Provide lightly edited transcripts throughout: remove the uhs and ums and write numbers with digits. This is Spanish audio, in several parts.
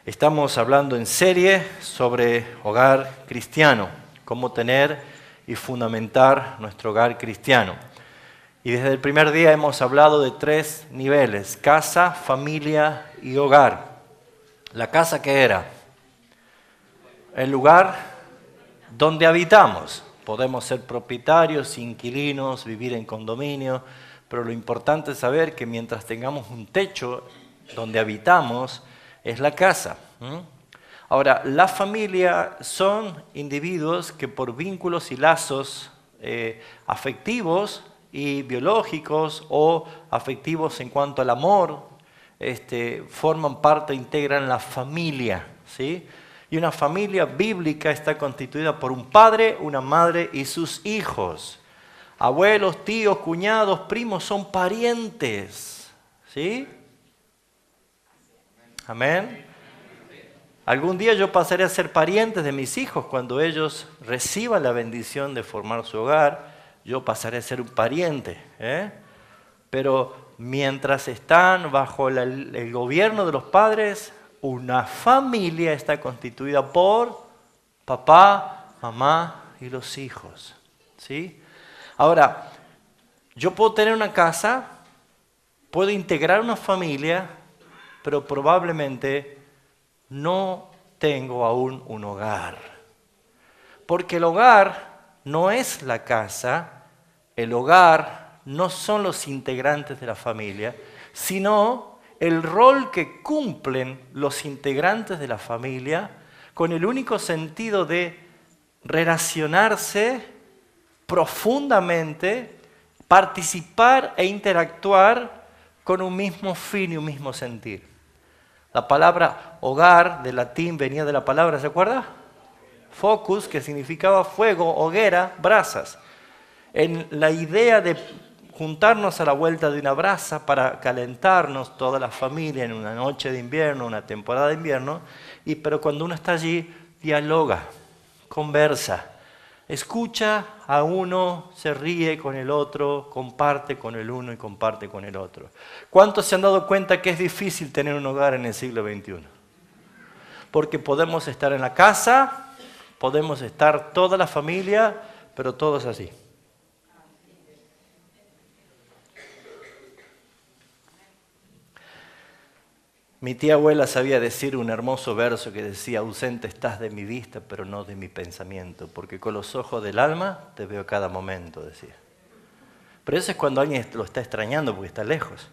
Estamos hablando en serie sobre hogar cristiano, cómo tener y fundamentar nuestro hogar cristiano. Y desde el primer día hemos hablado de 3 niveles: casa, familia y hogar. ¿La casa qué era? El lugar donde habitamos. Podemos ser propietarios, inquilinos, vivir en condominio, pero lo importante es saber que mientras tengamos un techo donde habitamos, es la casa. Ahora, la familia son individuos que por vínculos y lazos afectivos y biológicos o afectivos en cuanto al amor, forman parte, integran la familia, ¿sí? Y una familia bíblica está constituida por un padre, una madre y sus hijos. Abuelos, tíos, cuñados, primos son parientes, ¿sí? Amén. Algún día yo pasaré a ser parientes de mis hijos cuando ellos reciban la bendición de formar su hogar. Yo pasaré a ser un pariente, Pero mientras están bajo el gobierno de los padres, una familia está constituida por papá, mamá y los hijos, ¿sí? Ahora, yo puedo tener una casa, puedo integrar una familia, pero probablemente no tengo aún un hogar. Porque el hogar no es la casa, el hogar no son los integrantes de la familia, sino el rol que cumplen los integrantes de la familia con el único sentido de relacionarse profundamente, participar e interactuar con un mismo fin y un mismo sentir. La palabra hogar del latín venía de la palabra, ¿se acuerda? Focus, que significaba fuego, hoguera, brasas. En la idea de juntarnos a la vuelta de una brasa para calentarnos toda la familia en una noche de invierno, una temporada de invierno, pero cuando uno está allí, dialoga, conversa, escucha a uno, se ríe con el otro, comparte con el uno y comparte con el otro. ¿Cuántos se han dado cuenta que es difícil tener un hogar en el siglo XXI? Porque podemos estar en la casa, podemos estar toda la familia, pero todos así. Mi tía abuela sabía decir un hermoso verso que decía: ausente estás de mi vista, pero no de mi pensamiento, porque con los ojos del alma te veo cada momento, decía. Pero eso es cuando alguien lo está extrañando porque está lejos.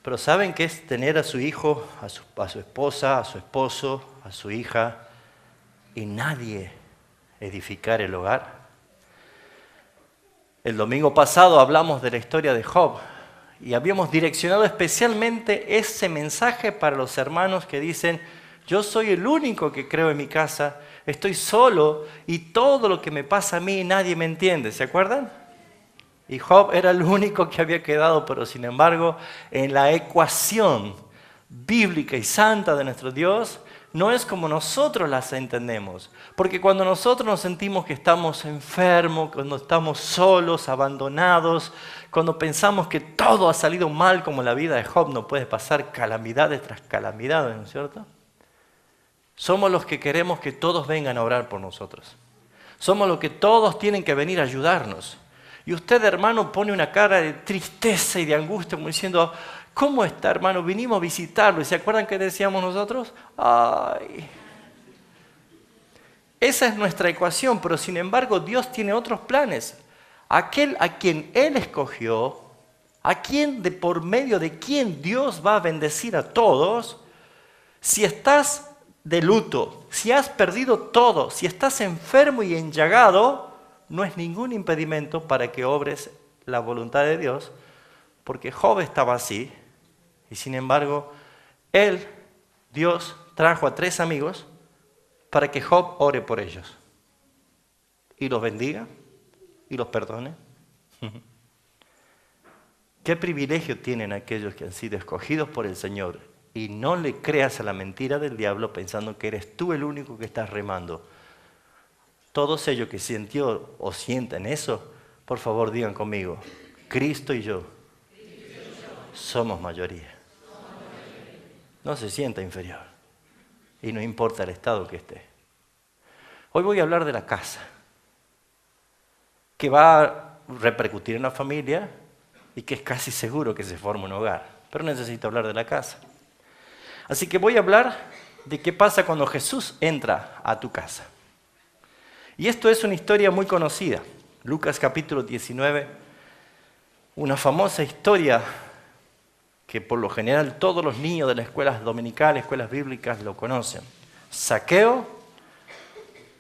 Pero ¿saben qué es tener a su hijo, a su esposa, a su esposo, a su hija, y nadie edificar el hogar? El domingo pasado hablamos de la historia de Job. Y habíamos direccionado especialmente ese mensaje para los hermanos que dicen: yo soy el único que creo en mi casa, estoy solo y todo lo que me pasa a mí nadie me entiende. ¿Se acuerdan? Y Job era el único que había quedado, pero sin embargo, en la ecuación bíblica y santa de nuestro Dios, no es como nosotros las entendemos. Porque cuando nosotros nos sentimos que estamos enfermos, cuando estamos solos, abandonados, cuando pensamos que todo ha salido mal, como la vida de Job, no puede pasar calamidades tras calamidades, ¿no es cierto? Somos los que queremos que todos vengan a orar por nosotros. Somos los que todos tienen que venir a ayudarnos. Y usted, hermano, pone una cara de tristeza y de angustia, como diciendo: ¿cómo está, hermano? Vinimos a visitarlo. ¿Y se acuerdan qué decíamos nosotros? ¡Ay! Esa es nuestra ecuación, pero sin embargo Dios tiene otros planes. Aquel a quien Él escogió, por medio de quien Dios va a bendecir a todos, si estás de luto, si has perdido todo, si estás enfermo y enllagado, no es ningún impedimento para que obres la voluntad de Dios, porque Job estaba así, y sin embargo, Dios trajo a 3 amigos para que Job ore por ellos, y los bendiga, y los perdone. ¿Qué privilegio tienen aquellos que han sido escogidos por el Señor? Y no le creas a la mentira del diablo pensando que eres tú el único que estás remando. Todos ellos que sintió o sienten eso, por favor digan conmigo: Cristo y yo somos mayoría. No se sienta inferior. y no importa el estado que esté. Hoy voy a hablar de la casa, que va a repercutir en la familia y que es casi seguro que se forme un hogar, pero necesito hablar de la casa. Así que voy a hablar de qué pasa cuando Jesús entra a tu casa. Y esto es una historia muy conocida, Lucas capítulo 19, una famosa historia que por lo general todos los niños de las escuelas dominicales, escuelas bíblicas lo conocen. Zaqueo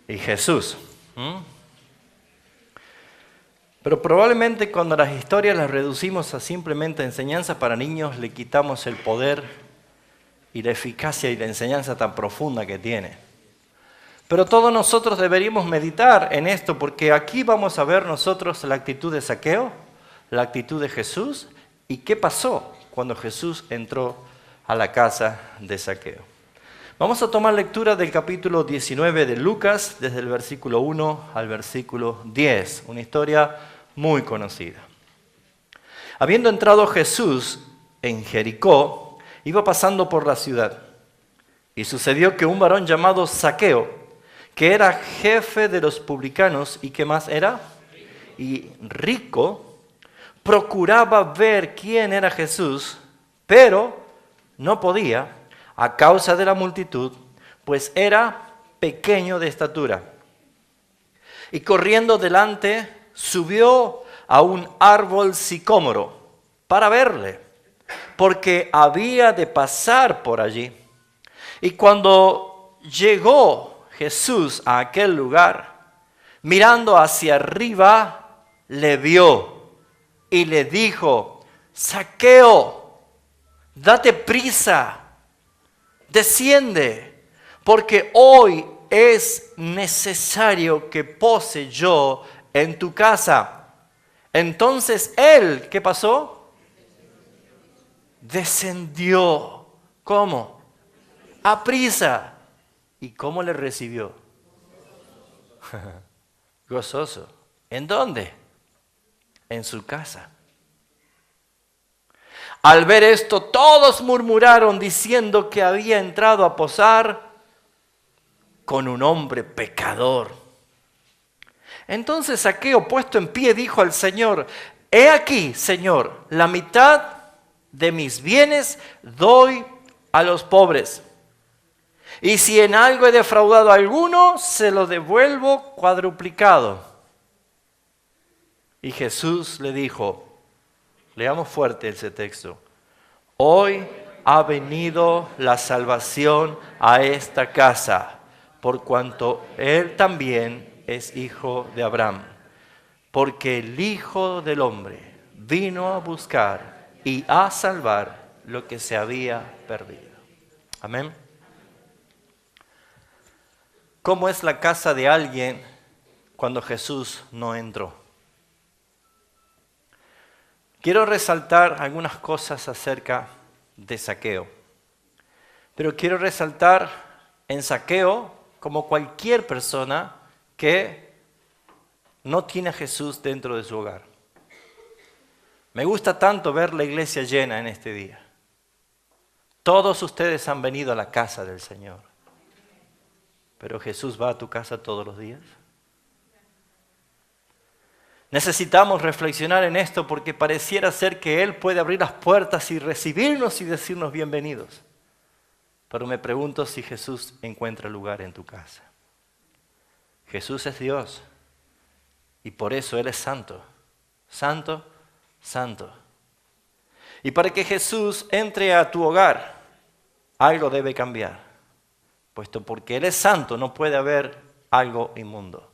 y Jesús. Pero probablemente cuando las historias las reducimos a simplemente enseñanza para niños, le quitamos el poder y la eficacia y la enseñanza tan profunda que tiene. Pero todos nosotros deberíamos meditar en esto, porque aquí vamos a ver nosotros la actitud de Zaqueo, la actitud de Jesús y qué pasó cuando Jesús entró a la casa de Zaqueo. Vamos a tomar lectura del capítulo 19 de Lucas, desde el versículo 1 al versículo 10, una historia muy conocida. Habiendo entrado Jesús en Jericó, iba pasando por la ciudad, y sucedió que un varón llamado Zaqueo, que era jefe de los publicanos, ¿y qué más era? Y rico, procuraba ver quién era Jesús, pero no podía a causa de la multitud, pues era pequeño de estatura. Y corriendo delante, subió a un árbol sicómoro para verle, porque había de pasar por allí. Y cuando llegó Jesús a aquel lugar, mirando hacia arriba, le vio y le dijo: Zaqueo, date prisa, desciende, porque hoy es necesario que pose yo en tu casa. Entonces él, ¿qué pasó? Descendió. ¿Cómo? A prisa. ¿Y cómo le recibió? Gozoso. ¿En dónde? En su casa. Al ver esto, todos murmuraron diciendo que había entrado a posar con un hombre pecador. Entonces Zaqueo, puesto en pie, dijo al Señor: He aquí, Señor, la mitad de mis bienes doy a los pobres. Y si en algo he defraudado a alguno, se lo devuelvo cuadruplicado. Y Jesús le dijo, leamos fuerte ese texto: Hoy ha venido la salvación a esta casa, por cuanto él también es hijo de Abraham. Porque el Hijo del Hombre vino a buscar y a salvar lo que se había perdido. Amén. ¿Cómo es la casa de alguien cuando Jesús no entró? Quiero resaltar algunas cosas acerca de Zaqueo. Pero quiero resaltar en Zaqueo como cualquier persona que no tiene a Jesús dentro de su hogar. Me gusta tanto ver la iglesia llena en este día. Todos ustedes han venido a la casa del Señor. Pero Jesús va a tu casa todos los días. Necesitamos reflexionar en esto porque pareciera ser que Él puede abrir las puertas y recibirnos y decirnos bienvenidos. Pero me pregunto si Jesús encuentra lugar en tu casa. Jesús es Dios y por eso Él es santo. Santo, santo. Y para que Jesús entre a tu hogar, algo debe cambiar. Puesto porque Él es santo, no puede haber algo inmundo.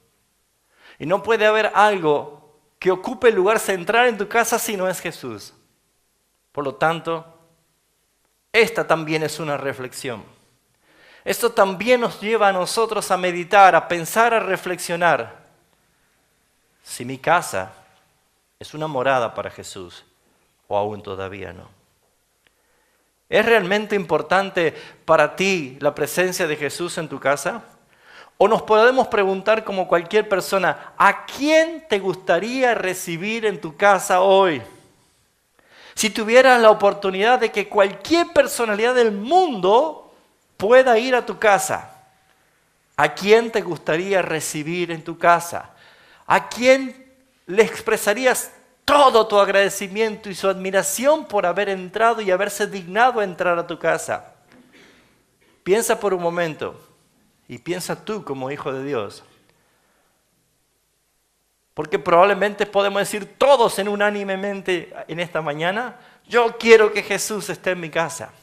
Y no puede haber algo que ocupe el lugar central en tu casa si no es Jesús. Por lo tanto, esta también es una reflexión. Esto también nos lleva a nosotros a meditar, a pensar, a reflexionar. Si mi casa es una morada para Jesús o aún todavía no. ¿Es realmente importante para ti la presencia de Jesús en tu casa? O nos podemos preguntar como cualquier persona, ¿a quién te gustaría recibir en tu casa hoy? Si tuvieras la oportunidad de que cualquier personalidad del mundo pueda ir a tu casa, ¿a quién te gustaría recibir en tu casa? ¿A quién le expresarías todo tu agradecimiento y su admiración por haber entrado y haberse dignado a entrar a tu casa? Piensa por un momento y piensa tú como hijo de Dios. Porque probablemente podemos decir todos en unánimemente en esta mañana, yo quiero que Jesús esté en mi casa.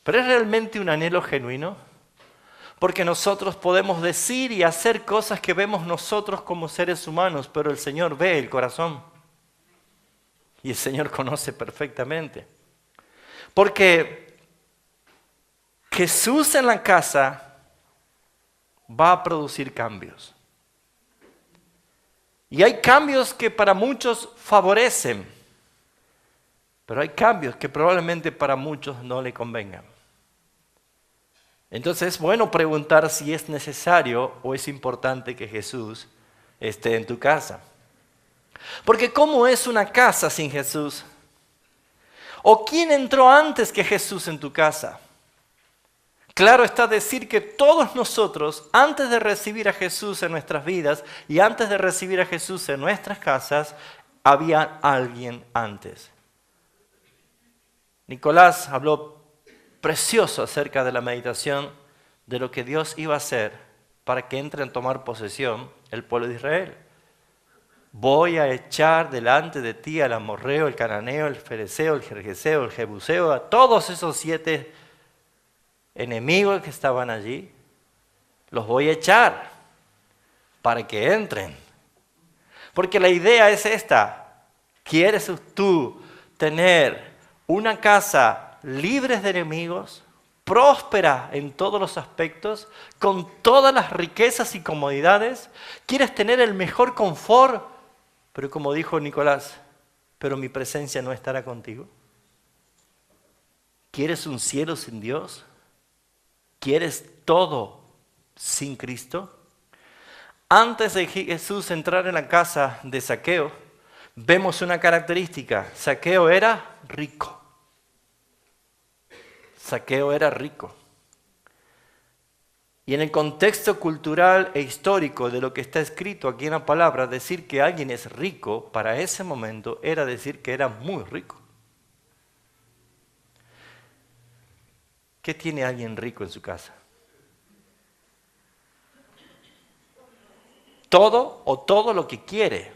¿Pero es realmente un anhelo genuino? Porque nosotros podemos decir y hacer cosas que vemos nosotros como seres humanos, pero el Señor ve el corazón. Y el Señor conoce perfectamente. Porque Jesús en la casa va a producir cambios. Y hay cambios que para muchos favorecen, pero hay cambios que probablemente para muchos no le convengan. Entonces es bueno preguntar si es necesario o es importante que Jesús esté en tu casa. Porque ¿cómo es una casa sin Jesús? ¿O quién entró antes que Jesús en tu casa? Claro está decir que todos nosotros, antes de recibir a Jesús en nuestras vidas y antes de recibir a Jesús en nuestras casas, había alguien antes. Nicolás habló precioso acerca de la meditación de lo que Dios iba a hacer para que entre a tomar posesión el pueblo de Israel. Voy a echar delante de ti al amorreo, el cananeo, el fereceo, el gergeseo, el jebuseo, a todos esos 7 enemigos que estaban allí, los voy a echar para que entren. Porque la idea es esta: ¿quieres tú tener una casa libre de enemigos, próspera en todos los aspectos, con todas las riquezas y comodidades? ¿Quieres tener el mejor confort? Pero como dijo Nicolás, pero mi presencia no estará contigo. ¿Quieres un cielo sin Dios? ¿Quieres todo sin Cristo? Antes de Jesús entrar en la casa de Zaqueo, vemos una característica. Zaqueo era rico. Zaqueo era rico. Y en el contexto cultural e histórico de lo que está escrito aquí en la palabra, decir que alguien es rico para ese momento era decir que era muy rico. ¿Qué tiene alguien rico en su casa? Todo o todo lo que quiere.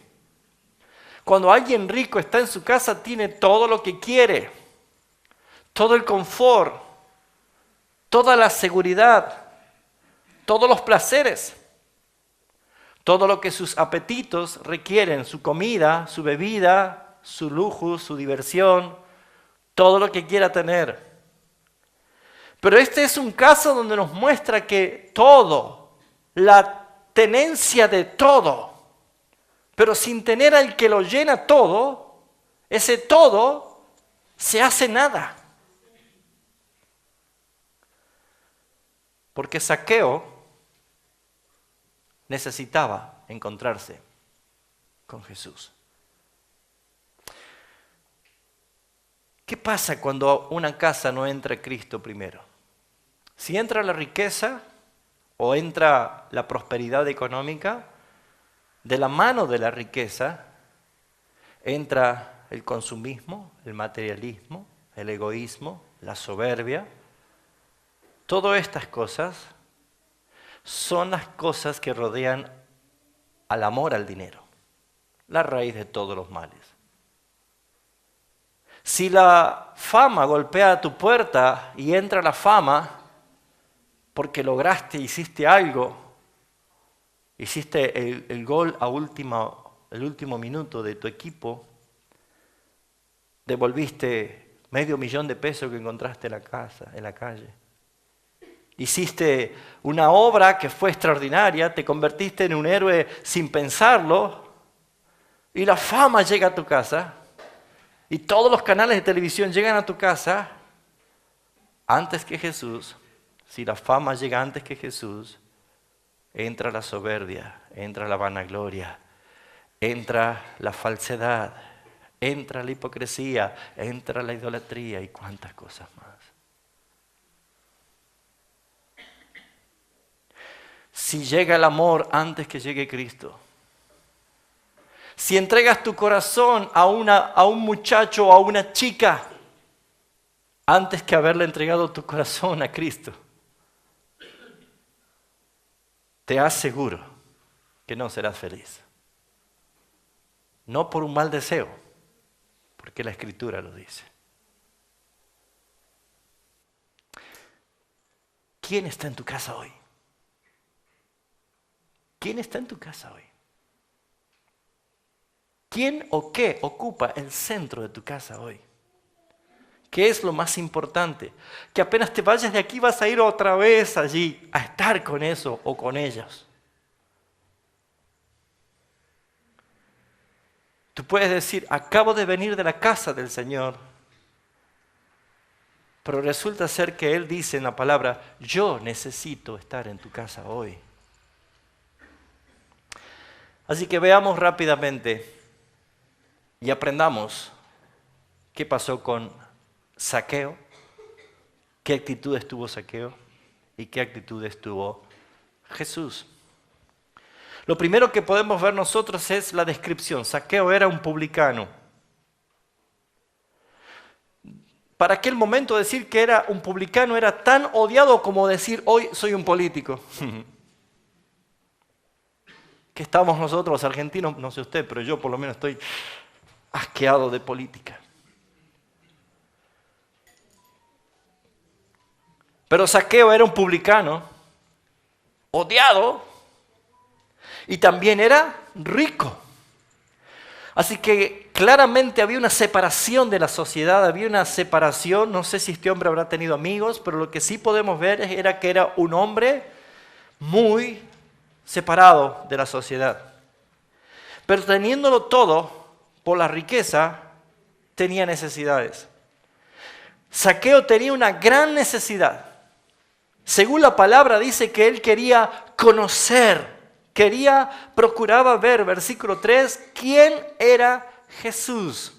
Cuando alguien rico está en su casa, tiene todo lo que quiere. Todo el confort, toda la seguridad, todos los placeres, todo lo que sus apetitos requieren, su comida, su bebida, su lujo, su diversión, todo lo que quiera tener. Pero este es un caso donde nos muestra que todo, la tenencia de todo, pero sin tener al que lo llena todo, ese todo se hace nada. Porque Zaqueo necesitaba encontrarse con Jesús. ¿Qué pasa cuando una casa no entra Cristo primero? Si entra la riqueza o entra la prosperidad económica, de la mano de la riqueza entra el consumismo, el materialismo, el egoísmo, la soberbia. Todas estas cosas son las cosas que rodean al amor al dinero, la raíz de todos los males. Si la fama golpea a tu puerta y entra la fama porque lograste, hiciste algo, hiciste el gol el último minuto de tu equipo, devolviste $500,000 que encontraste en la calle. Hiciste una obra que fue extraordinaria, te convertiste en un héroe sin pensarlo, y la fama llega a tu casa, y todos los canales de televisión llegan a tu casa. Antes que Jesús, si la fama llega antes que Jesús, entra la soberbia, entra la vanagloria, entra la falsedad, entra la hipocresía, entra la idolatría y cuántas cosas más. si llega el amor antes que llegue Cristo. Si entregas tu corazón a un muchacho o a una chica antes que haberle entregado tu corazón a Cristo, te aseguro que no serás feliz. No por un mal deseo, porque la Escritura lo dice. ¿Quién está en tu casa hoy? ¿Quién está en tu casa hoy? ¿Quién o qué ocupa el centro de tu casa hoy? ¿Qué es lo más importante? Que apenas te vayas de aquí vas a ir otra vez allí a estar con eso o con ellos. Tú puedes decir, acabo de venir de la casa del Señor, pero resulta ser que Él dice en la palabra, yo necesito estar en tu casa hoy. Así que veamos rápidamente y aprendamos qué pasó con Zaqueo, qué actitudes tuvo Zaqueo y qué actitudes tuvo Jesús. Lo primero que podemos ver nosotros es la descripción. Zaqueo era un publicano. Para aquel momento decir que era un publicano era tan odiado como decir hoy soy un político. Que estamos nosotros los argentinos, no sé usted, pero yo por lo menos estoy asqueado de política. Pero Zaqueo era un publicano, odiado, y también era rico. Así que claramente había una separación de la sociedad, había una separación, no sé si este hombre habrá tenido amigos, pero lo que sí podemos ver era que era un hombre muy separado de la sociedad. Pero teniéndolo todo, por la riqueza, tenía necesidades. Zaqueo tenía una gran necesidad. Según la palabra dice que él quería conocer, procuraba ver, versículo 3, quién era Jesús.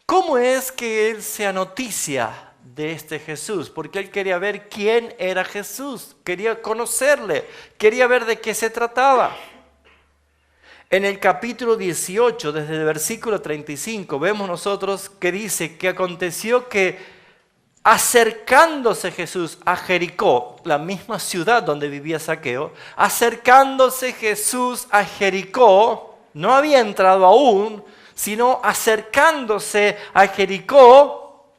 ¿Cómo es que él se anoticia de este Jesús? Porque él quería ver quién era Jesús, quería conocerle, quería ver de qué se trataba. En el capítulo 18, desde el versículo 35, vemos nosotros que dice que aconteció que acercándose Jesús a Jericó, la misma ciudad donde vivía Zaqueo, acercándose Jesús a Jericó, no había entrado aún, sino acercándose a Jericó,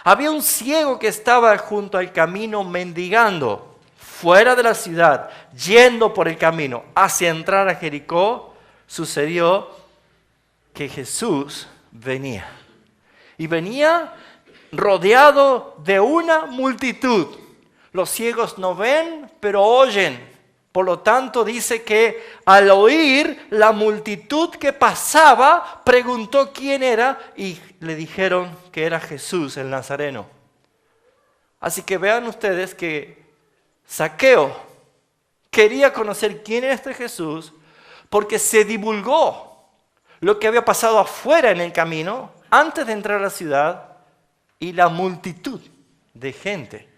había un ciego que estaba junto al camino mendigando, fuera de la ciudad, yendo por el camino hacia entrar a Jericó. Sucedió que Jesús venía. Y venía rodeado de una multitud. Los ciegos no ven, pero oyen. Por lo tanto, dice que al oír la multitud que pasaba, preguntó quién era y le dijeron que era Jesús el Nazareno. Así que vean ustedes que Zaqueo quería conocer quién era este Jesús porque se divulgó lo que había pasado afuera en el camino antes de entrar a la ciudad y la multitud de gente.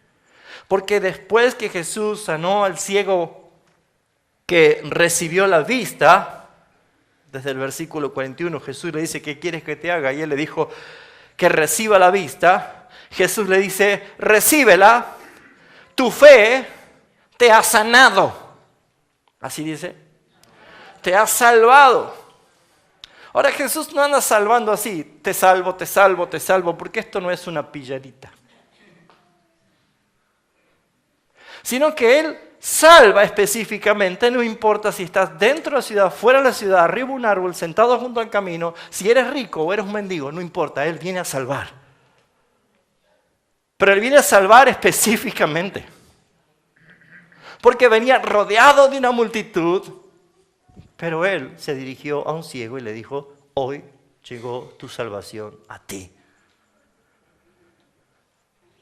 Porque después que Jesús sanó al ciego que recibió la vista, desde el versículo 41 Jesús le dice, ¿qué quieres que te haga? Y él le dijo que reciba la vista. Jesús le dice, recíbela, tu fe te ha sanado. Así dice, te ha salvado. Ahora Jesús no anda salvando así, te salvo, te salvo, te salvo, porque esto no es una pilladita. Sino que Él salva específicamente, no importa si estás dentro de la ciudad, fuera de la ciudad, arriba de un árbol, sentado junto al camino, si eres rico o eres un mendigo, no importa, Él viene a salvar. Pero Él viene a salvar específicamente. Porque venía rodeado de una multitud, pero Él se dirigió a un ciego y le dijo, hoy llegó tu salvación a ti.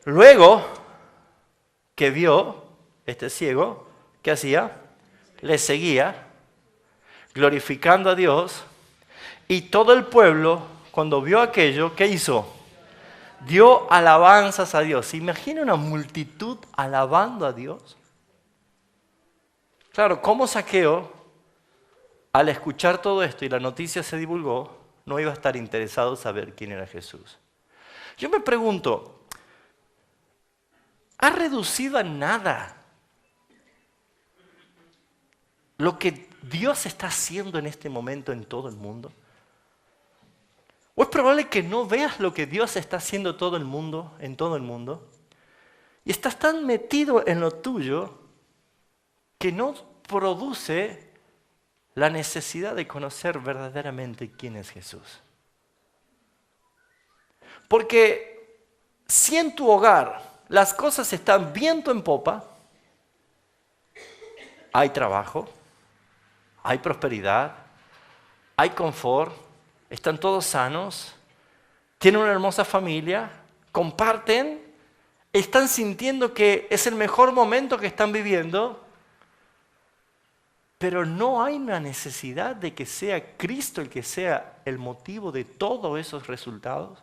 Luego que vio este ciego, ¿qué hacía? Le seguía, glorificando a Dios, y todo el pueblo, cuando vio aquello, ¿qué hizo? Dio alabanzas a Dios. ¿Se imagina una multitud alabando a Dios? Claro, ¿cómo Zaqueo, al escuchar todo esto y la noticia se divulgó, no iba a estar interesado en saber quién era Jesús? Yo me pregunto, ¿ha reducido a nada lo que Dios está haciendo en este momento en todo el mundo? ¿O es probable que no veas lo que Dios está haciendo en todo el mundo? Y estás tan metido en lo tuyo que no produce la necesidad de conocer verdaderamente quién es Jesús. Porque si en tu hogar las cosas están viento en popa, hay trabajo, hay prosperidad, hay confort, están todos sanos, tienen una hermosa familia, comparten, están sintiendo que es el mejor momento que están viviendo, pero no hay una necesidad de que sea Cristo el que sea el motivo de todos esos resultados.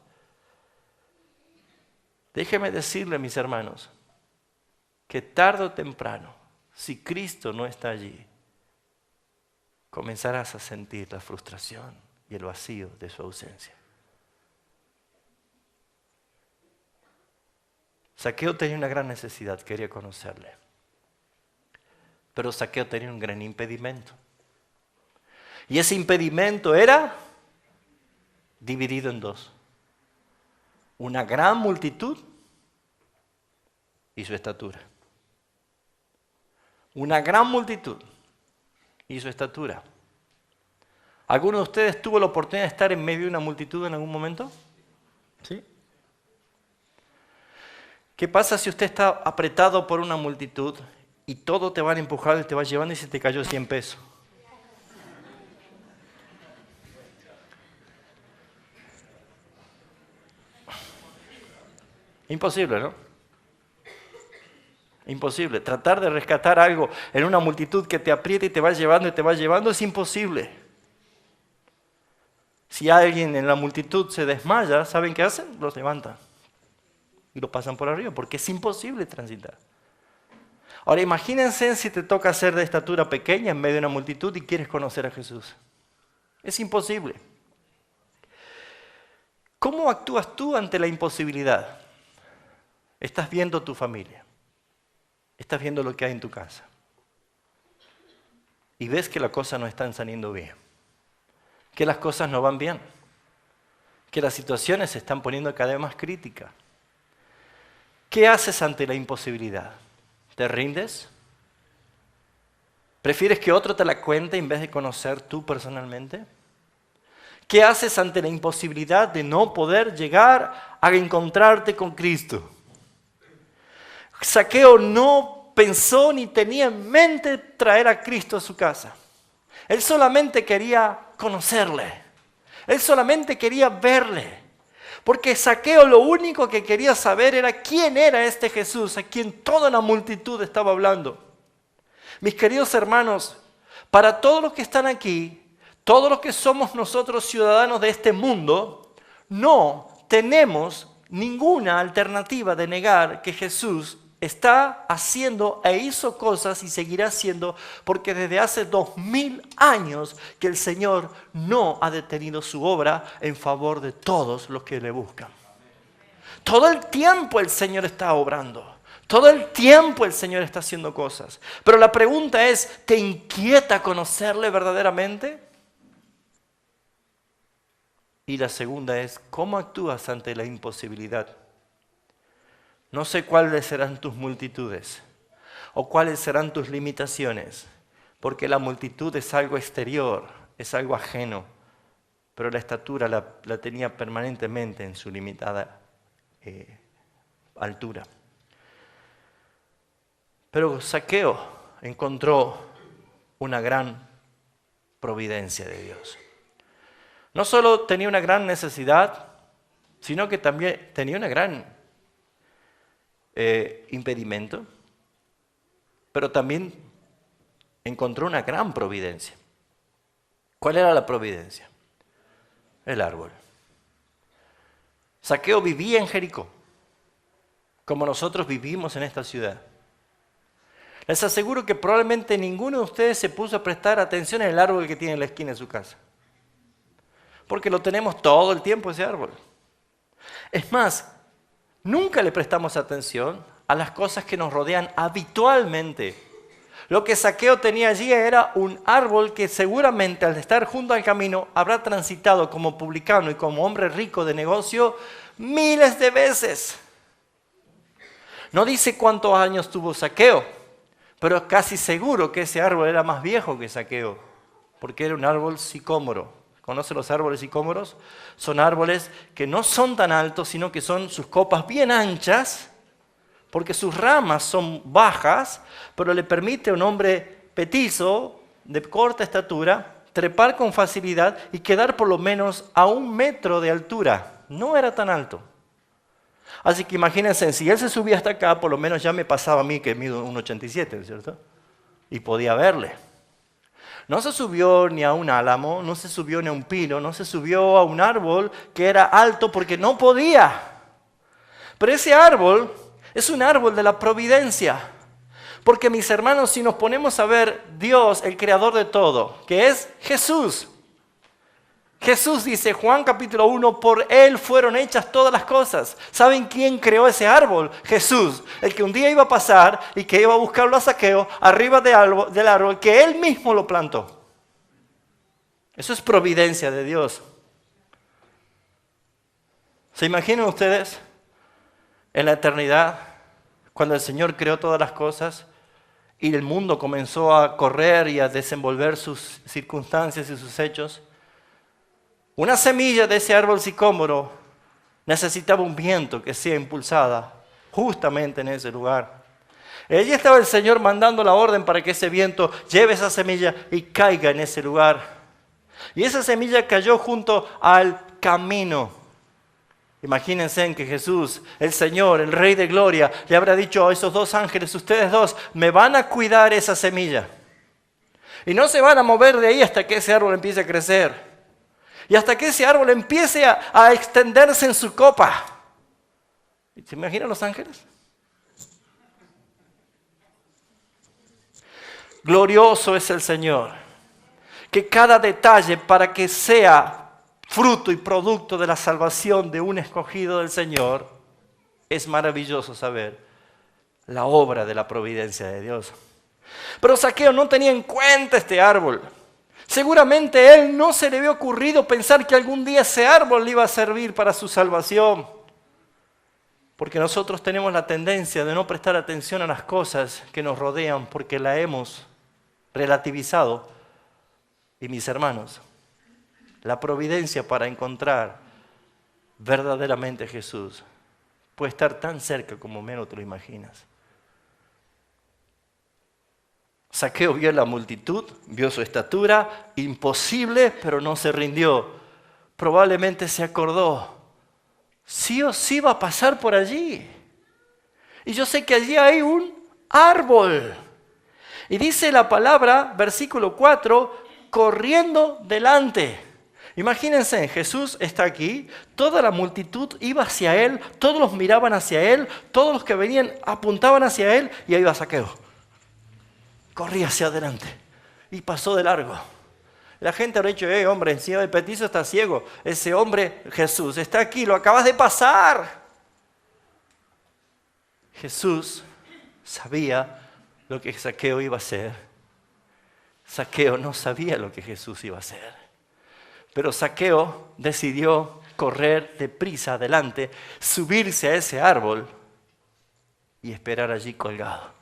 Déjeme decirle, mis hermanos, que tarde o temprano, si Cristo no está allí, comenzarás a sentir la frustración y el vacío de su ausencia. Zaqueo tenía una gran necesidad, quería conocerle. Pero Zaqueo tenía un gran impedimento. Y ese impedimento era dividido en dos. Una gran multitud y su estatura. Una gran multitud y su estatura. ¿Alguno de ustedes tuvo la oportunidad de estar en medio de una multitud en algún momento? ¿Sí? ¿Qué pasa si usted está apretado por una multitud y todo te van a empujar y te va llevando y se te cayó 100 pesos? Imposible, ¿no? Imposible. Tratar de rescatar algo en una multitud que te aprieta y te va llevando es imposible. Si alguien en la multitud se desmaya, ¿saben qué hacen? Los levantan y lo pasan por arriba porque es imposible transitar. Ahora imagínense si te toca ser de estatura pequeña en medio de una multitud y quieres conocer a Jesús. Es imposible. ¿Cómo actúas tú ante la imposibilidad? Estás viendo tu familia. Estás viendo lo que hay en tu casa. Y ves que las cosas no están saliendo bien. Que las cosas no van bien. Que las situaciones se están poniendo cada vez más críticas. ¿Qué haces ante la imposibilidad? ¿Te rindes? ¿Prefieres que otro te la cuente en vez de conocer tú personalmente? ¿Qué haces ante la imposibilidad de no poder llegar a encontrarte con Cristo? Zaqueo no pensó ni tenía en mente traer a Cristo a su casa. Él solamente quería conocerle. Él solamente quería verle. Porque Zaqueo lo único que quería saber era quién era este Jesús, a quien toda la multitud estaba hablando. Mis queridos hermanos, para todos los que están aquí, todos los que somos nosotros ciudadanos de este mundo, no tenemos ninguna alternativa de negar que Jesús está haciendo e hizo cosas y seguirá haciendo, porque desde hace 2000 años que el Señor no ha detenido su obra en favor de todos los que le buscan. Todo el tiempo el Señor está obrando. Todo el tiempo el Señor está haciendo cosas. Pero la pregunta es, ¿te inquieta conocerle verdaderamente? Y la segunda es, ¿cómo actúas ante la imposibilidad? No sé cuáles serán tus multitudes o cuáles serán tus limitaciones, porque la multitud es algo exterior, es algo ajeno, pero la estatura la tenía permanentemente en su limitada altura. Pero Zaqueo encontró una gran providencia de Dios. No solo tenía una gran necesidad, sino que también tenía una gran impedimento, pero también encontró una gran providencia. ¿Cuál era la providencia? El árbol. Zaqueo vivía en Jericó, como nosotros vivimos en esta ciudad. Les aseguro que probablemente ninguno de ustedes se puso a prestar atención al árbol que tiene en la esquina de su casa. Porque lo tenemos todo el tiempo ese árbol. Es más, nunca le prestamos atención a las cosas que nos rodean habitualmente. Lo que Zaqueo tenía allí era un árbol que seguramente al estar junto al camino habrá transitado como publicano y como hombre rico de negocio miles de veces. No dice cuántos años tuvo Zaqueo, pero es casi seguro que ese árbol era más viejo que Zaqueo, porque era un árbol sicómoro. ¿Conocen los árboles sicómoros? Son árboles que no son tan altos, sino que son sus copas bien anchas, porque sus ramas son bajas, pero le permite a un hombre petizo, de corta estatura, trepar con facilidad y quedar por lo menos a 1 metro de altura. No era tan alto. Así que imagínense, si él se subía hasta acá, por lo menos ya me pasaba a mí, que mido 1,87, ¿cierto? Y podía verle. No se subió ni a un álamo, no se subió ni a un pino, no se subió a un árbol que era alto porque no podía. Pero ese árbol es un árbol de la providencia. Porque mis hermanos, si nos ponemos a ver Dios, el creador de todo, que es Jesús. Jesús dice, Juan capítulo 1, por Él fueron hechas todas las cosas. ¿Saben quién creó ese árbol? Jesús, el que un día iba a pasar y que iba a buscarlo a Zaqueo arriba del árbol que Él mismo lo plantó. Eso es providencia de Dios. ¿Se imaginan ustedes en la eternidad, cuando el Señor creó todas las cosas y el mundo comenzó a correr y a desenvolver sus circunstancias y sus hechos? Una semilla de ese árbol sicómoro necesitaba un viento que sea impulsada justamente en ese lugar. Allí estaba el Señor mandando la orden para que ese viento lleve esa semilla y caiga en ese lugar. Y esa semilla cayó junto al camino. Imagínense en que Jesús, el Señor, el Rey de Gloria, le habrá dicho a esos 2 ángeles, ustedes 2 me van a cuidar esa semilla. Y no se van a mover de ahí hasta que ese árbol empiece a crecer. Y hasta que ese árbol empiece a extenderse en su copa. ¿Se imaginan los ángeles? Glorioso es el Señor, que cada detalle para que sea fruto y producto de la salvación de un escogido del Señor, es maravilloso saber la obra de la providencia de Dios. Pero Zaqueo no tenía en cuenta este árbol. Seguramente a él no se le había ocurrido pensar que algún día ese árbol le iba a servir para su salvación. Porque nosotros tenemos la tendencia de no prestar atención a las cosas que nos rodean porque la hemos relativizado. Y mis hermanos, la providencia para encontrar verdaderamente a Jesús puede estar tan cerca como menos te lo imaginas. Zaqueo vio la multitud, vio su estatura, imposible, pero no se rindió. Probablemente se acordó, sí o sí va a pasar por allí. Y yo sé que allí hay un árbol. Y dice la palabra, versículo 4, corriendo delante. Imagínense, Jesús está aquí, toda la multitud iba hacia Él, todos los miraban hacia Él, todos los que venían apuntaban hacia Él y ahí va Zaqueo. Corría hacia adelante y pasó de largo. La gente habrá dicho, hombre, encima del petizo está ciego. Ese hombre, Jesús, está aquí, lo acabas de pasar. Jesús sabía lo que Zaqueo iba a hacer. Zaqueo no sabía lo que Jesús iba a hacer. Pero Zaqueo decidió correr deprisa adelante, subirse a ese árbol y esperar allí colgado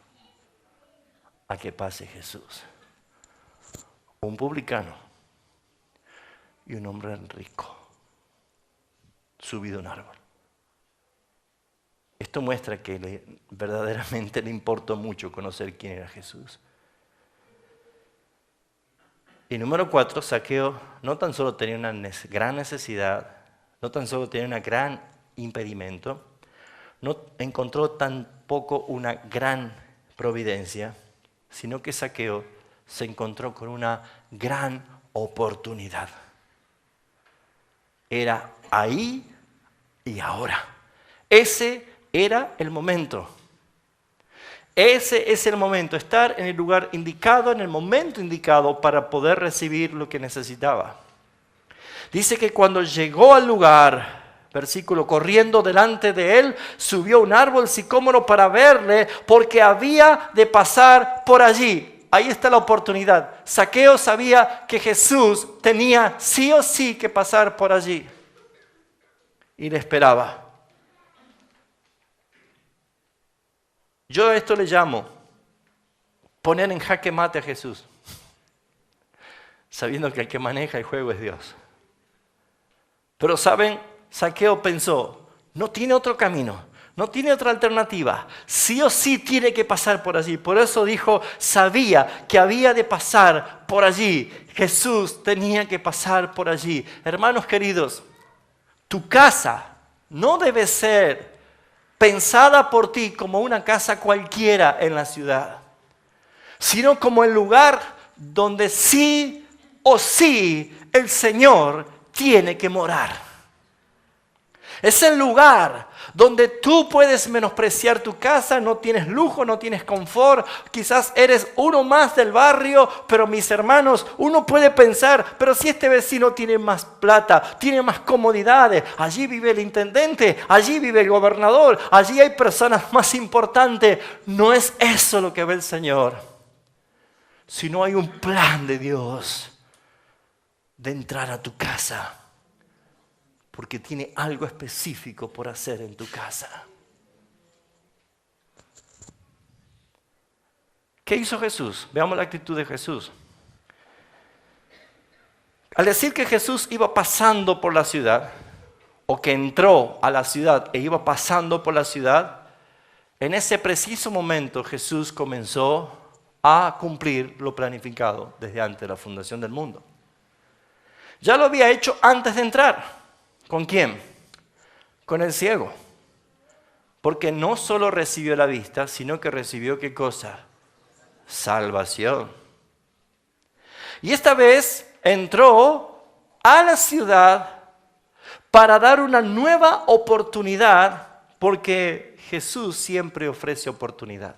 a que pase Jesús. Un publicano y un hombre rico subido a un árbol. Esto muestra que verdaderamente le importó mucho conocer quién era Jesús. Y número 4, Zaqueo no tan solo tenía una gran necesidad, no tan solo tenía un gran impedimento, no encontró tampoco una gran providencia, sino que Zaqueo se encontró con una gran oportunidad. Era ahí y ahora. Ese era el momento. Ese es el momento, estar en el lugar indicado, en el momento indicado para poder recibir lo que necesitaba. Dice que cuando llegó al lugar, versículo, corriendo delante de él, subió un árbol sicómoro para verle, porque había de pasar por allí. Ahí está la oportunidad. Zaqueo sabía que Jesús tenía sí o sí que pasar por allí. Y le esperaba. Yo a esto le llamo poner en jaque mate a Jesús, sabiendo que el que maneja el juego es Dios. Pero ¿saben? Zaqueo pensó, no tiene otro camino, no tiene otra alternativa. Sí o sí tiene que pasar por allí. Por eso dijo, sabía que había de pasar por allí. Jesús tenía que pasar por allí. Hermanos queridos, tu casa no debe ser pensada por ti como una casa cualquiera en la ciudad, sino como el lugar donde sí o sí el Señor tiene que morar. Es el lugar donde tú puedes menospreciar tu casa, no tienes lujo, no tienes confort, quizás eres uno más del barrio, pero mis hermanos, uno puede pensar, pero si este vecino tiene más plata, tiene más comodidades, allí vive el intendente, allí vive el gobernador, allí hay personas más importantes. No es eso lo que ve el Señor, sino hay un plan de Dios de entrar a tu casa, porque tiene algo específico por hacer en tu casa. ¿Qué hizo Jesús? Veamos la actitud de Jesús. Al decir que Jesús iba pasando por la ciudad, o que entró a la ciudad e iba pasando por la ciudad, en ese preciso momento Jesús comenzó a cumplir lo planificado desde antes de la fundación del mundo. Ya lo había hecho antes de entrar. ¿Con quién? Con el ciego. Porque no solo recibió la vista, sino que recibió ¿qué cosa? Salvación. Y esta vez entró a la ciudad para dar una nueva oportunidad, porque Jesús siempre ofrece oportunidad,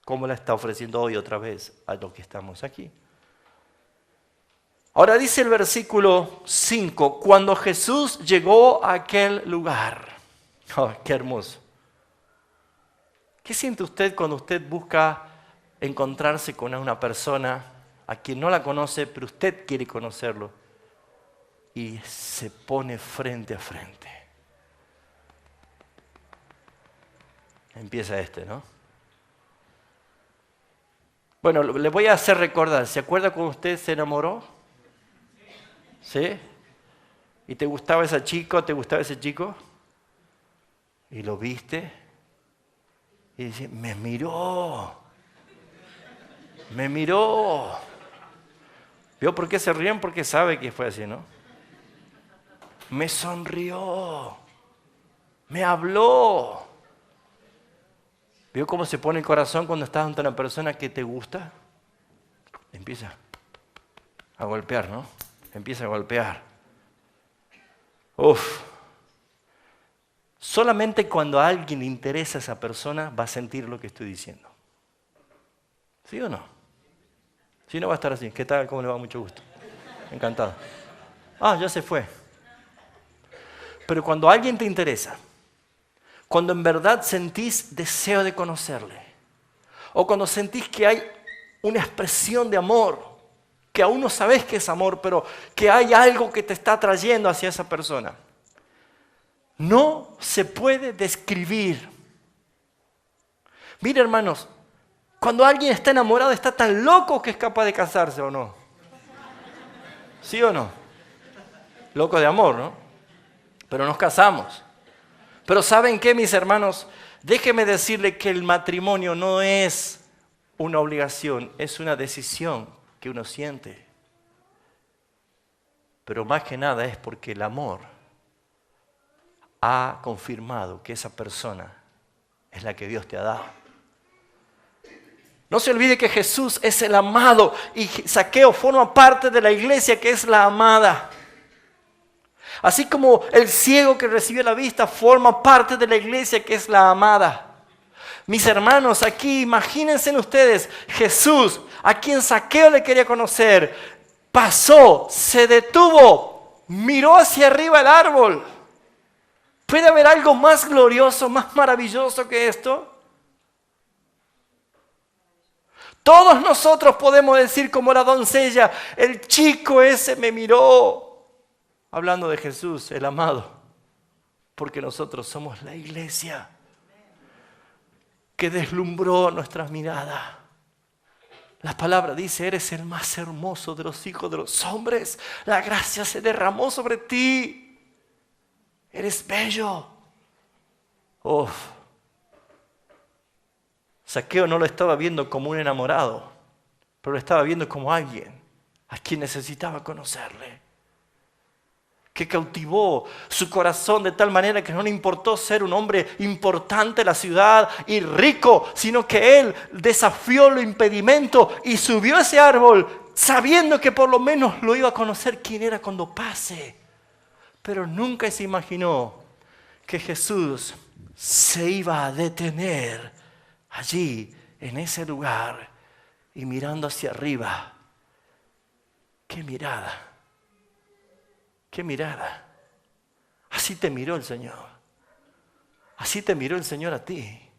como la está ofreciendo hoy otra vez a los que estamos aquí. Ahora dice el versículo 5, cuando Jesús llegó a aquel lugar. Oh, qué hermoso. ¿Qué siente usted cuando usted busca encontrarse con una persona a quien no la conoce, pero usted quiere conocerlo? Y se pone frente a frente. Empieza ¿no? Bueno, le voy a hacer recordar. ¿Se acuerda cuando usted se enamoró? ¿Sí? ¿Y te gustaba esa chica o te gustaba ese chico? Y lo viste y dice, me miró. ¿Vio por qué se ríen? Porque sabe que fue así, ¿no? Me sonrió, me habló. ¿Vio cómo se pone el corazón cuando estás ante una persona que te gusta? Empieza a golpear, ¿no? Empieza a golpear. Solamente cuando a alguien le interesa a esa persona va a sentir lo que estoy diciendo. ¿Sí o no? Si no, va a estar así. ¿Qué tal? ¿Cómo le va? Mucho gusto. Encantado. Ya se fue. Pero cuando a alguien te interesa, cuando en verdad sentís deseo de conocerle, o cuando sentís que hay una expresión de amor, que aún no sabes qué es amor, pero que hay algo que te está atrayendo hacia esa persona, no se puede describir. Mire, hermanos, cuando alguien está enamorado está tan loco que es capaz de casarse, ¿o no? ¿Sí o no? Loco de amor, ¿no? Pero nos casamos. Pero ¿saben qué, mis hermanos? Déjenme decirle que el matrimonio no es una obligación, es una decisión que uno siente. Pero más que nada es porque el amor ha confirmado que esa persona es la que Dios te ha dado. No se olvide que Jesús es el amado y Zaqueo forma parte de la iglesia que es la amada. Así como el ciego que recibió la vista forma parte de la iglesia que es la amada. Mis hermanos, aquí imagínense ustedes, Jesús, a quien Zaqueo le quería conocer, pasó, se detuvo, miró hacia arriba el árbol. ¿Puede haber algo más glorioso, más maravilloso que esto? Todos nosotros podemos decir como la doncella, el chico ese me miró. Hablando de Jesús, el amado, porque nosotros somos la iglesia que deslumbró nuestras miradas. La palabra dice, eres el más hermoso de los hijos de los hombres. La gracia se derramó sobre ti. Eres bello. Uf. Zaqueo no lo estaba viendo como un enamorado, pero lo estaba viendo como alguien a quien necesitaba conocerle, que cautivó su corazón de tal manera que no le importó ser un hombre importante en la ciudad y rico, sino que él desafió los impedimentos y subió a ese árbol sabiendo que por lo menos lo iba a conocer quién era cuando pase. Pero nunca se imaginó que Jesús se iba a detener allí, en ese lugar, y mirando hacia arriba. ¡Qué mirada! ¡Qué mirada! Así te miró el Señor. Así te miró el Señor a ti.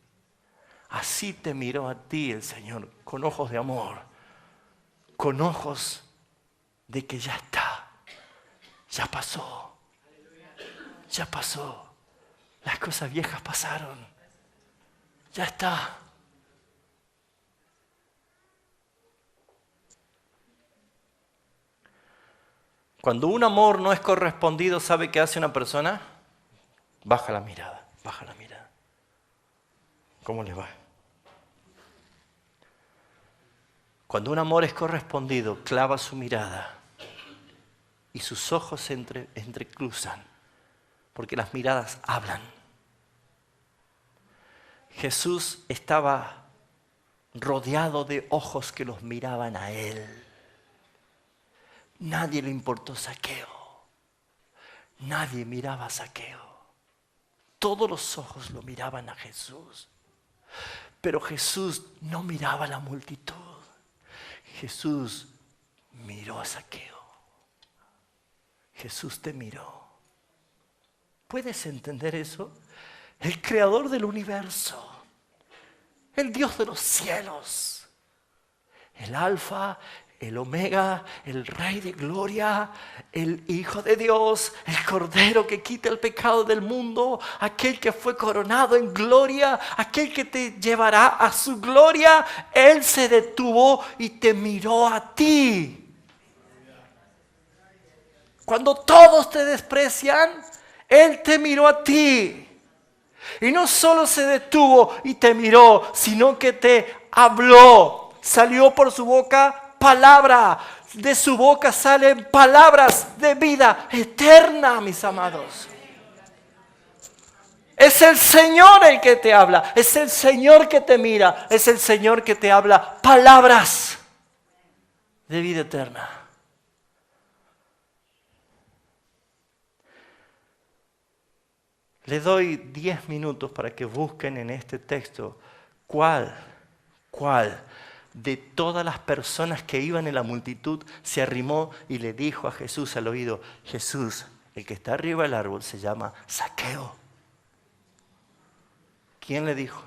Así te miró a ti el Señor, con ojos de amor, con ojos de que ya está, ya pasó, ya pasó. Las cosas viejas pasaron, ya está. Cuando un amor no es correspondido, ¿sabe qué hace una persona? Baja la mirada, baja la mirada. ¿Cómo le va? Cuando un amor es correspondido, clava su mirada y sus ojos se entrecruzan, porque las miradas hablan. Jesús estaba rodeado de ojos que los miraban a Él. Nadie le importó Zaqueo. Nadie miraba a Zaqueo. Todos los ojos lo miraban a Jesús. Pero Jesús no miraba a la multitud. Jesús miró a Zaqueo. Jesús te miró. ¿Puedes entender eso? El creador del universo, el Dios de los cielos, el Alfa, el Omega, el Rey de Gloria, el Hijo de Dios, el Cordero que quita el pecado del mundo, aquel que fue coronado en gloria, aquel que te llevará a su gloria. Él se detuvo y te miró a ti. Cuando todos te desprecian, Él te miró a ti. Y no solo se detuvo y te miró, sino que te habló. Salió por su boca palabra. De su boca salen palabras de vida eterna, mis amados. Es el Señor el que te habla. Es el Señor que te mira. Es el Señor que te habla palabras de vida eterna. Les doy 10 minutos para que busquen en este texto cuál de todas las personas que iban en la multitud se arrimó y le dijo a Jesús al oído: Jesús, el que está arriba del árbol se llama Zaqueo. ¿Quién le dijo?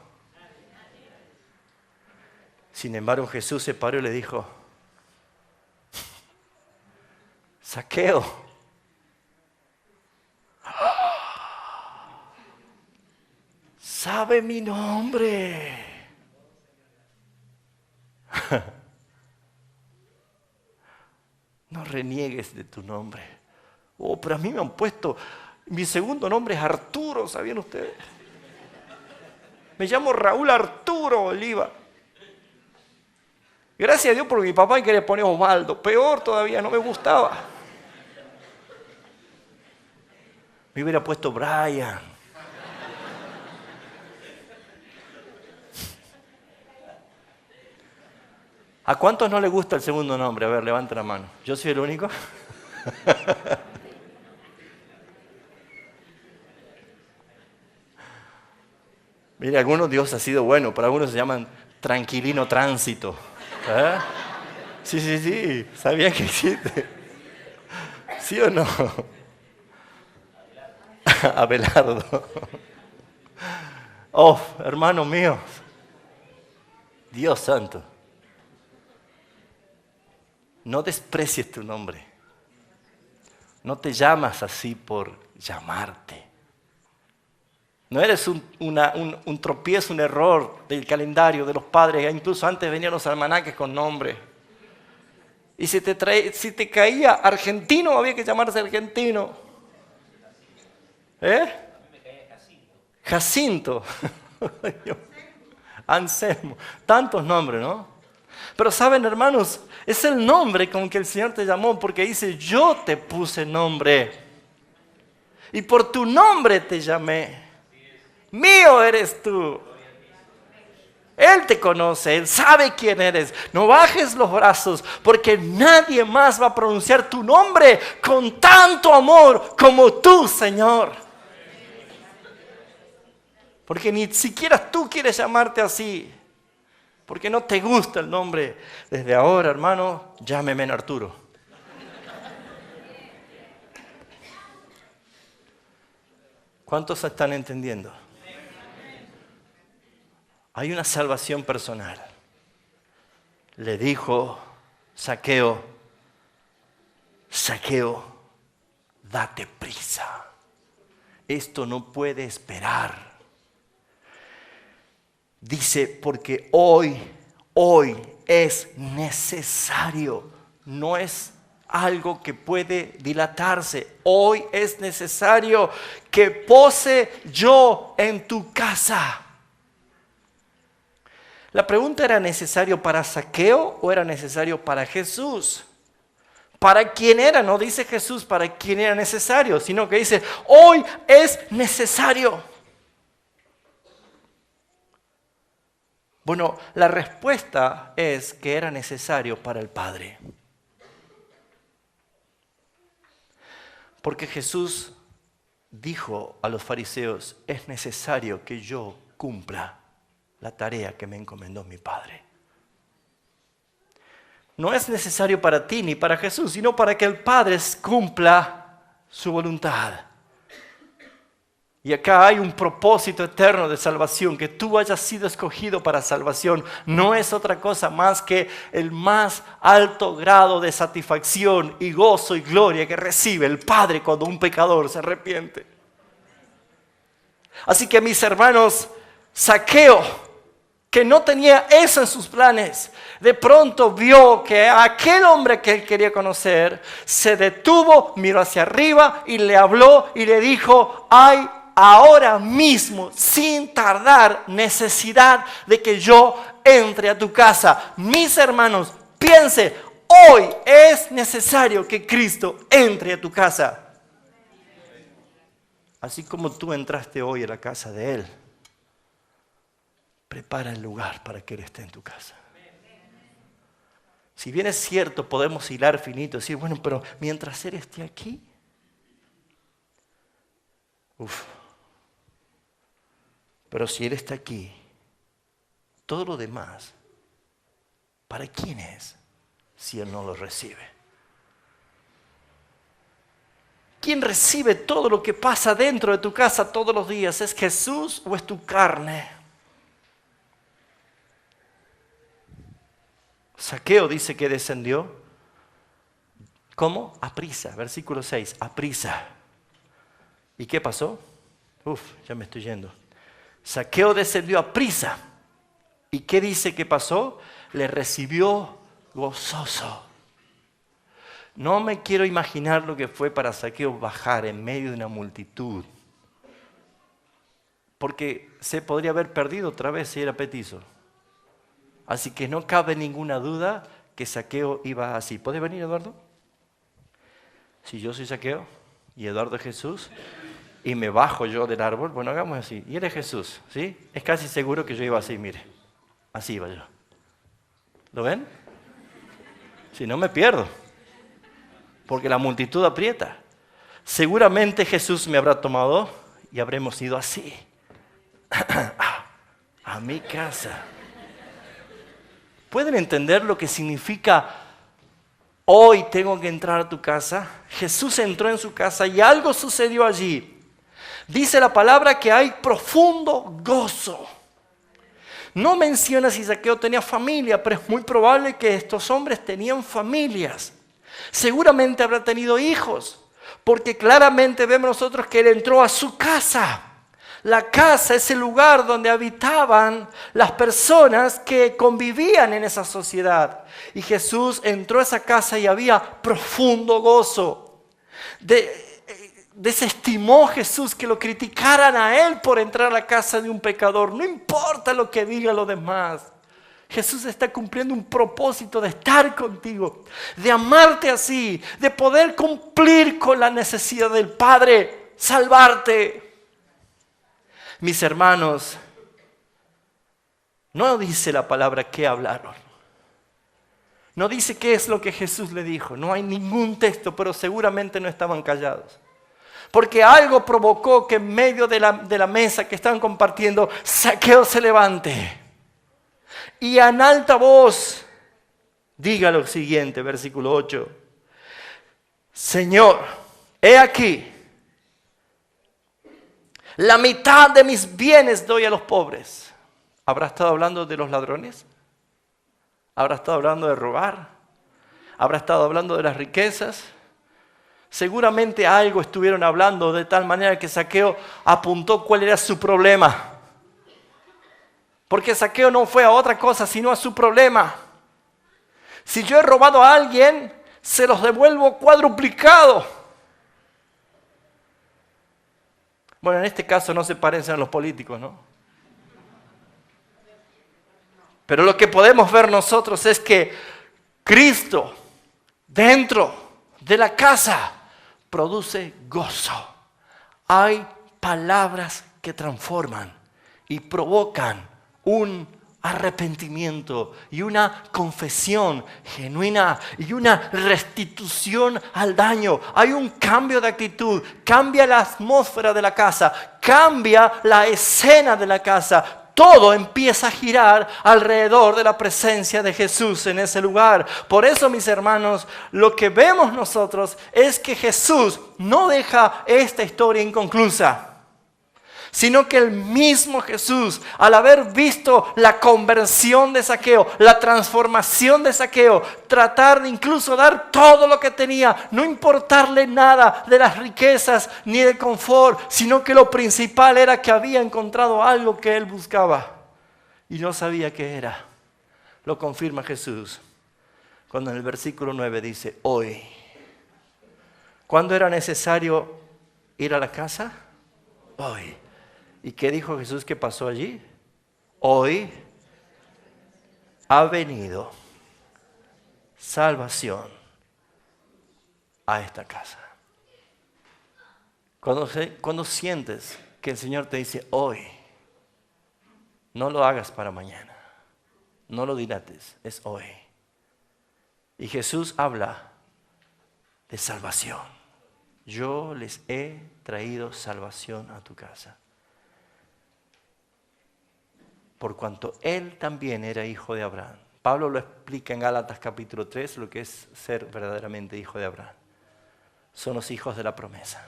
Sin embargo, Jesús se paró y le dijo: Zaqueo, sabe mi nombre. No reniegues de tu nombre. Oh, pero a mí me han puesto, mi segundo nombre es Arturo, ¿sabían ustedes? Me llamo Raúl Arturo Oliva. Gracias a Dios porque mi papá quería poner Osvaldo. Peor todavía, no me gustaba. Me hubiera puesto Brian. ¿A cuántos no les gusta el segundo nombre? A ver, levanta la mano. ¿Yo soy el único? Mire, algunos Dios ha sido bueno, pero algunos se llaman tranquilino tránsito. ¿Eh? Sí, ¿sabían que existe? ¿Sí o no? Abelardo. Oh, hermanos míos, Dios santo, no desprecies tu nombre. No te llamas así por llamarte. No eres un tropiezo, un error del calendario de los padres. Incluso antes venían los almanaques con nombre. Y si te caía argentino, había que llamarse argentino. Jacinto. Anselmo. Tantos nombres, ¿no? Pero saben, hermanos, es el nombre con que el Señor te llamó, porque dice, yo te puse nombre. Y por tu nombre te llamé. Mío eres tú. Él te conoce, Él sabe quién eres. No bajes los brazos, porque nadie más va a pronunciar tu nombre con tanto amor como tú, Señor. Porque ni siquiera tú quieres llamarte así, porque no te gusta el nombre. Desde ahora, hermano, llámeme Arturo. ¿Cuántos están entendiendo? Hay una salvación personal. Le dijo Zaqueo, date prisa. Esto no puede esperar. Dice, porque hoy es necesario. No es algo que puede dilatarse. Hoy es necesario que pose yo en tu casa. La pregunta, ¿era necesario para Zaqueo o era necesario para Jesús? ¿Para quién era? No dice Jesús para quién era necesario, sino que dice, hoy es necesario. Bueno, la respuesta es que era necesario para el Padre. Porque Jesús dijo a los fariseos, es necesario que yo cumpla la tarea que me encomendó mi Padre. No es necesario para ti ni para Jesús, sino para que el Padre cumpla su voluntad. Y acá hay un propósito eterno de salvación, que tú hayas sido escogido para salvación. No es otra cosa más que el más alto grado de satisfacción y gozo y gloria que recibe el Padre cuando un pecador se arrepiente. Así que, mis hermanos, Zaqueo, que no tenía eso en sus planes, de pronto vio que aquel hombre que él quería conocer se detuvo, miró hacia arriba y le habló y le dijo, hay ahora mismo, sin tardar, necesidad de que yo entre a tu casa. Mis hermanos, piense, hoy es necesario que Cristo entre a tu casa. Así como tú entraste hoy a la casa de Él, prepara el lugar para que Él esté en tu casa. Si bien es cierto, podemos hilar finito y decir, bueno, pero mientras Él esté aquí, pero si Él está aquí, todo lo demás, ¿para quién es si Él no lo recibe? ¿Quién recibe todo lo que pasa dentro de tu casa todos los días? ¿Es Jesús o es tu carne? Zaqueo dice que descendió. ¿Cómo? A prisa. Versículo 6. A prisa. ¿Y qué pasó? Ya me estoy yendo. Zaqueo descendió a prisa. ¿Y qué dice que pasó? Le recibió gozoso. No me quiero imaginar lo que fue para Zaqueo bajar en medio de una multitud. Porque se podría haber perdido otra vez si era petizo. Así que no cabe ninguna duda que Zaqueo iba así. ¿Puede venir, Eduardo? Si yo soy Zaqueo y Eduardo es Jesús y me bajo yo del árbol, bueno, hagamos así. Y él es Jesús, ¿sí? Es casi seguro que yo iba así, mire. Así iba yo. ¿Lo ven? Si no me pierdo. Porque la multitud aprieta. Seguramente Jesús me habrá tomado y habremos ido así. a mi casa. ¿Pueden entender lo que significa hoy tengo que entrar a tu casa? Jesús entró en su casa y algo sucedió allí. Dice la palabra que hay profundo gozo. No menciona si Zaqueo tenía familia, pero es muy probable que estos hombres tenían familias. Seguramente habrá tenido hijos, porque claramente vemos nosotros que él entró a su casa. La casa es el lugar donde habitaban las personas que convivían en esa sociedad. Y Jesús entró a esa casa y había profundo gozo. Desestimó Jesús que lo criticaran a él por entrar a la casa de un pecador. No importa lo que digan los demás. Jesús está cumpliendo un propósito de estar contigo, de amarte así, de poder cumplir con la necesidad del Padre, salvarte. Mis hermanos, no dice la palabra qué hablaron. No dice qué es lo que Jesús le dijo. No hay ningún texto, pero seguramente no estaban callados. Porque algo provocó que en medio de la mesa que estaban compartiendo, Zaqueo se levante y en alta voz diga lo siguiente, versículo 8. Señor, he aquí, la mitad de mis bienes doy a los pobres. ¿Habrá estado hablando de los ladrones? ¿Habrá estado hablando de robar? ¿Habrá estado hablando de las riquezas? Seguramente algo estuvieron hablando de tal manera que Zaqueo apuntó cuál era su problema. Porque Zaqueo no fue a otra cosa sino a su problema. Si yo he robado a alguien, se los devuelvo cuadruplicado. Bueno, en este caso no se parecen a los políticos, ¿no? Pero lo que podemos ver nosotros es que Cristo, dentro de la casa, produce gozo. Hay palabras que transforman y provocan un arrepentimiento y una confesión genuina y una restitución al daño. Hay un cambio de actitud, cambia la atmósfera de la casa, cambia la escena de la casa. Todo empieza a girar alrededor de la presencia de Jesús en ese lugar. Por eso, mis hermanos, lo que vemos nosotros es que Jesús no deja esta historia inconclusa, sino que el mismo Jesús, al haber visto la conversión de Zaqueo, la transformación de Zaqueo, tratar de incluso dar todo lo que tenía, no importarle nada de las riquezas ni del confort, sino que lo principal era que había encontrado algo que él buscaba y no sabía qué era. Lo confirma Jesús cuando en el versículo 9 dice, hoy. ¿Cuándo era necesario ir a la casa? Hoy. ¿Y qué dijo Jesús que pasó allí? Hoy ha venido salvación a esta casa. Cuando sientes que el Señor te dice hoy, no lo hagas para mañana, no lo dilates, es hoy. Y Jesús habla de salvación. Yo les he traído salvación a tu casa. Por cuanto él también era hijo de Abraham. Pablo lo explica en Gálatas capítulo 3, lo que es ser verdaderamente hijo de Abraham. Son los hijos de la promesa.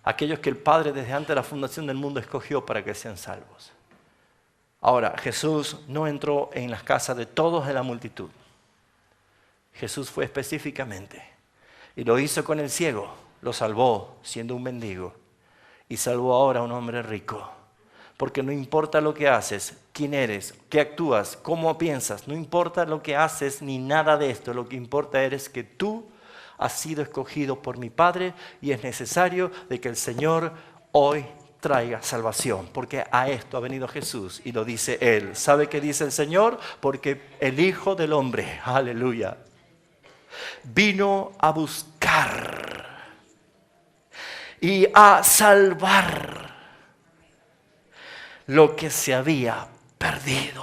Aquellos que el Padre desde antes de la fundación del mundo escogió para que sean salvos. Ahora, Jesús no entró en las casas de todos de la multitud. Jesús fue específicamente y lo hizo con el ciego. Lo salvó siendo un mendigo y salvó ahora a un hombre rico. Porque no importa lo que haces, quién eres, qué actúas, cómo piensas, no importa lo que haces ni nada de esto. Lo que importa es que tú has sido escogido por mi Padre y es necesario de que el Señor hoy traiga salvación. Porque a esto ha venido Jesús y lo dice Él. ¿Sabe qué dice el Señor? Porque el Hijo del Hombre, aleluya, vino a buscar y a salvar lo que se había perdido.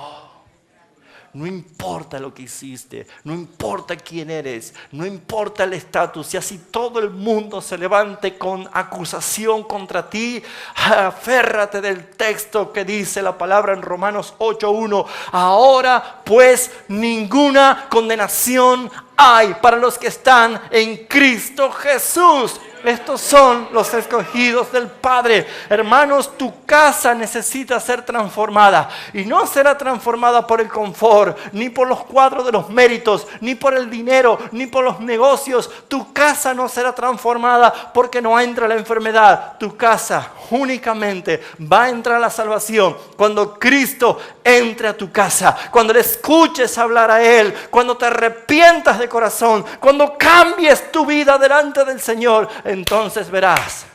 No importa lo que hiciste, no importa quién eres, no importa el estatus. Y así todo el mundo se levante con acusación contra ti, aférrate del texto que dice la palabra en Romanos 8:1. Ahora pues ninguna condenación hay para los que están en Cristo Jesús. Estos son los escogidos del Padre. Hermanos, tu casa necesita ser transformada. Y no será transformada por el confort, ni por los cuadros de los méritos, ni por el dinero, ni por los negocios. Tu casa no será transformada porque no entra la enfermedad. Tu casa únicamente va a entrar la salvación cuando Cristo entre a tu casa. Cuando le escuches hablar a Él. Cuando te arrepientas de corazón. Cuando cambies tu vida delante del Señor. Entonces verás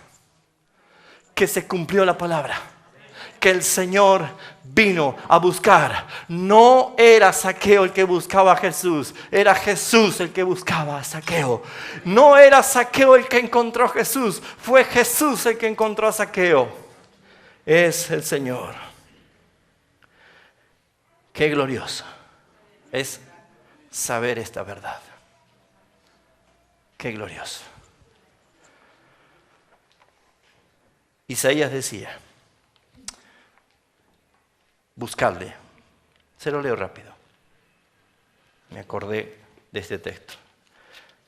que se cumplió la palabra, que el Señor vino a buscar. No era Zaqueo el que buscaba a Jesús, era Jesús el que buscaba a Zaqueo. No era Zaqueo el que encontró a Jesús, fue Jesús el que encontró a Zaqueo. Es el Señor. Qué glorioso es saber esta verdad. Qué glorioso. Isaías decía, buscadle. Se lo leo rápido. Me acordé de este texto.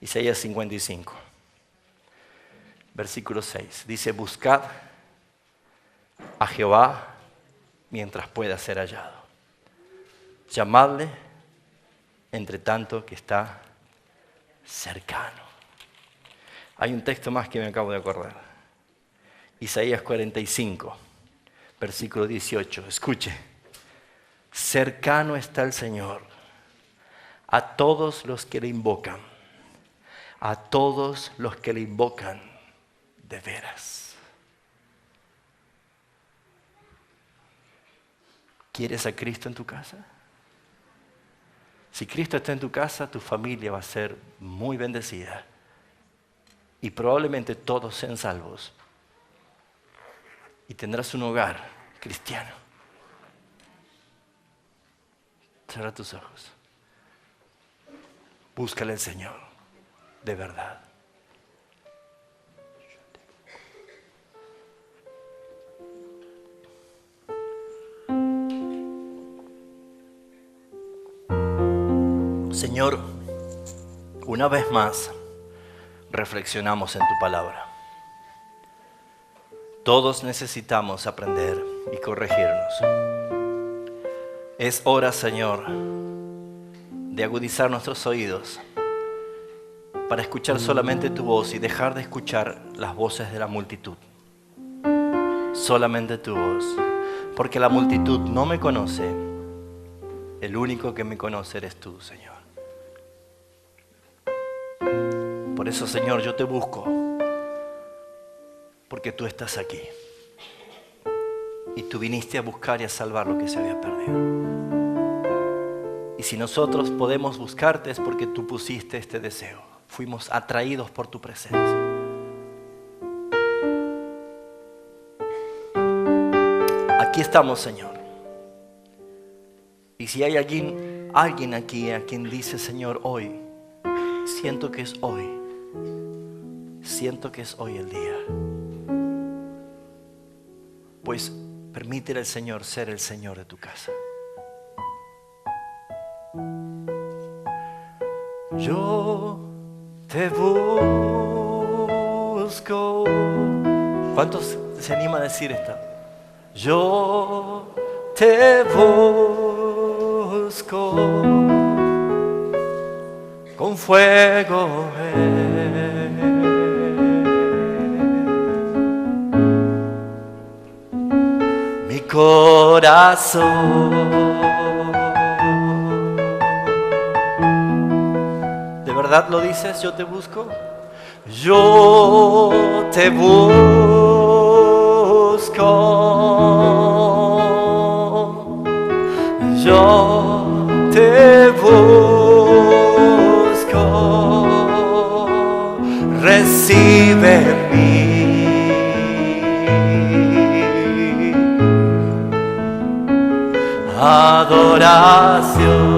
Isaías 55, versículo 6. Dice, buscad a Jehová mientras pueda ser hallado. Llamadle entre tanto que está cercano. Hay un texto más que me acabo de acordar. Isaías 45, versículo 18. Escuche. Cercano está el Señor a todos los que le invocan. A todos los que le invocan de veras. ¿Quieres a Cristo en tu casa? Si Cristo está en tu casa, tu familia va a ser muy bendecida. Y probablemente todos sean salvos. Y tendrás un hogar cristiano. Cierra tus ojos. Búscale al Señor, de verdad. Señor, una vez más reflexionamos en tu palabra. Todos necesitamos aprender y corregirnos. Es hora, Señor, de agudizar nuestros oídos para escuchar solamente tu voz y dejar de escuchar las voces de la multitud. Solamente tu voz, porque la multitud no me conoce. El único que me conoce eres tú, Señor. Por eso, Señor, yo te busco. Porque tú estás aquí. Y tú viniste a buscar y a salvar lo que se había perdido. Y si nosotros podemos buscarte es porque tú pusiste este deseo. Fuimos atraídos por tu presencia. Aquí estamos, Señor. Y si hay alguien aquí a quien dice, Señor, hoy, siento que es hoy. Siento que es hoy el día. Pues permítele al Señor ser el Señor de tu casa. Yo te busco. ¿Cuántos se animan a decir esta? Yo te busco con fuego. Corazón. ¿De verdad lo dices? Yo te busco. Yo te busco. Yo te busco. Recibe mi adoración.